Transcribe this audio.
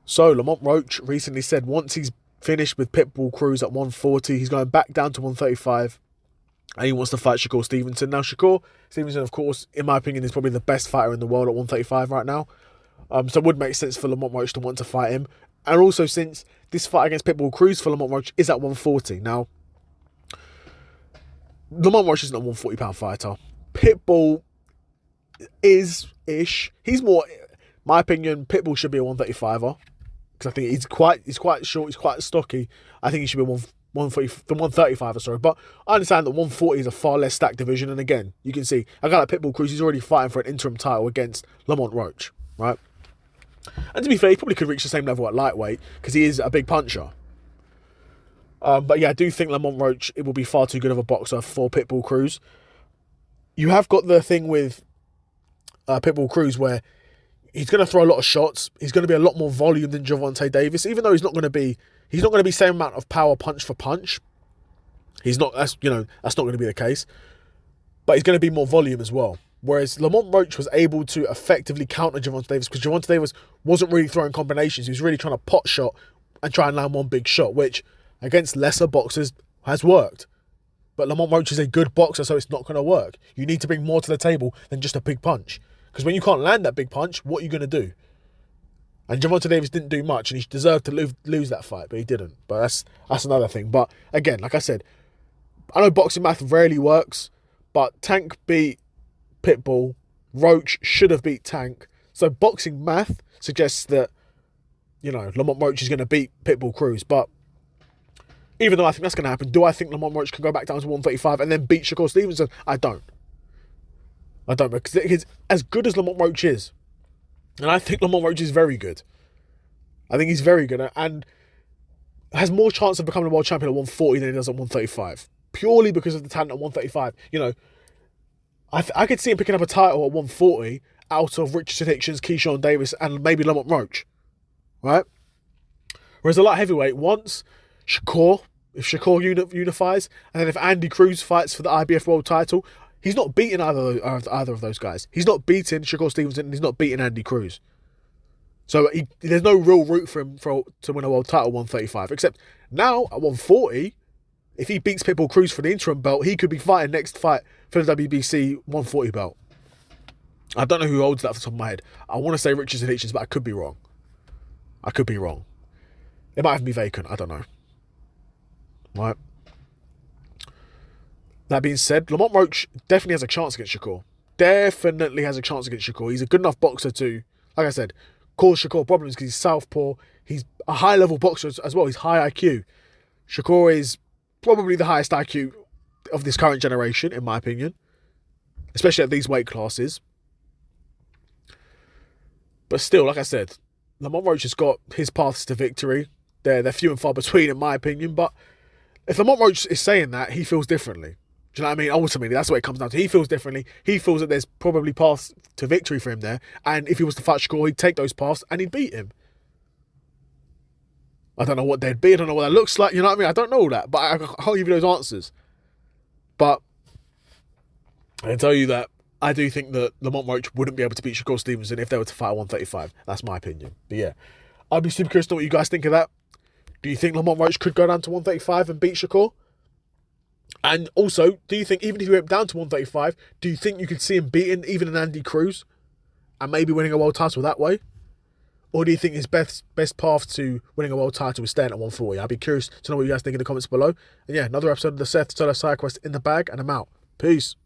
So Lamont Roach recently said once he's finished with Pitbull Cruz at 140, he's going back down to 135 and he wants to fight Shakur Stevenson. Now, Shakur Stevenson, of course, in my opinion, is probably the best fighter in the world at 135 right now. So it would make sense for Lamont Roach to want to fight him. And also, since this fight against Pitbull Cruz for Lamont Roach is at 140. Now, Lamont Roach isn't a 140-pound fighter. Pitbull is-ish. He's more, my opinion, Pitbull should be a 135er. Because I think he's quite short, he's quite stocky. I think he should be 135er, sorry. But I understand that 140 is a far less stacked division. And again, you can see, a guy like Pitbull Cruz, he's already fighting for an interim title against Lamont Roach, right? And to be fair, he probably could reach the same level at lightweight because he is a big puncher. But yeah, I do think Lamont Roach, it will be far too good of a boxer for Pitbull Cruz. You have got the thing with Pitbull Cruz where he's going to throw a lot of shots. He's going to be a lot more volume than Gervonta Davis, even though he's not going to be same amount of power punch for punch. That's not going to be the case. But he's going to be more volume as well. Whereas Lamont Roach was able to effectively counter Gervonta Davis because Gervonta Davis wasn't really throwing combinations. He was really trying to pot shot and try and land one big shot, which against lesser boxers has worked. But Lamont Roach is a good boxer, so it's not going to work. You need to bring more to the table than just a big punch. Because when you can't land that big punch, what are you going to do? And Gervonta Davis didn't do much, and he deserved to lose that fight, but he didn't. But that's another thing. But again, like I said, I know boxing math rarely works, but Tank beat Pitbull. Roach should have beat Tank. So boxing math suggests that, Lamont Roach is going to beat Pitbull Cruz. But even though I think that's going to happen, do I think Lamont Roach can go back down to 135 and then beat Shakur Stevenson? I don't. Because as good as Lamont Roach is, and I think Lamont Roach is very good. I think he's very good and has more chance of becoming a world champion at 140 than he does at 135. Purely because of the talent at 135. I could see him picking up a title at 140 out of Richardson Hitchens, Keyshawn Davis, and maybe Lamont Roach. Right? Whereas a light heavyweight, if Shakur unifies, and then if Andy Cruz fights for the IBF world title, he's not beating either of those guys. He's not beating Shakur Stevenson, and he's not beating Andy Cruz. So there's no real route for him to win a world title at 135. Except now at 140, if he beats Pitbull Cruz for the interim belt, he could be fighting next fight for the WBC 140 belt. I don't know who holds that off the top of my head. I want to say Richardson Hitchens, but I could be wrong. It might even be vacant. I don't know. Right. That being said, Lamont Roach definitely has a chance against Shakur. Definitely has a chance against Shakur. He's a good enough boxer to, like I said, cause Shakur problems because he's southpaw. He's a high-level boxer as well. He's high IQ. Shakur is probably the highest IQ of this current generation, in my opinion. Especially at these weight classes. But still, like I said, Lamont Roach has got his paths to victory. They're few and far between, in my opinion. But if Lamont Roach is saying that, he feels differently. Do you know what I mean? Ultimately, that's what it comes down to. He feels differently. He feels that there's probably paths to victory for him there. And if he was to fight Shakur, he'd take those paths and he'd beat him. I don't know what they'd be. I don't know what that looks like. You know what I mean? I don't know all that. But I can't give you those answers. But I can tell you that I do think that Lamont Roach wouldn't be able to beat Shakur Stevenson if they were to fight at 135. That's my opinion. But yeah, I'd be super curious to know what you guys think of that. Do you think Lamont Roach could go down to 135 and beat Shakur? And also, do you think even if he went down to 135, do you think you could see him beating even an Andy Cruz and maybe winning a world title that way? Or do you think his best path to winning a world title is staying at 140? I'd be curious to know what you guys think in the comments below. And yeah, another episode of the Seth Solo Side Quest in the bag, and I'm out. Peace.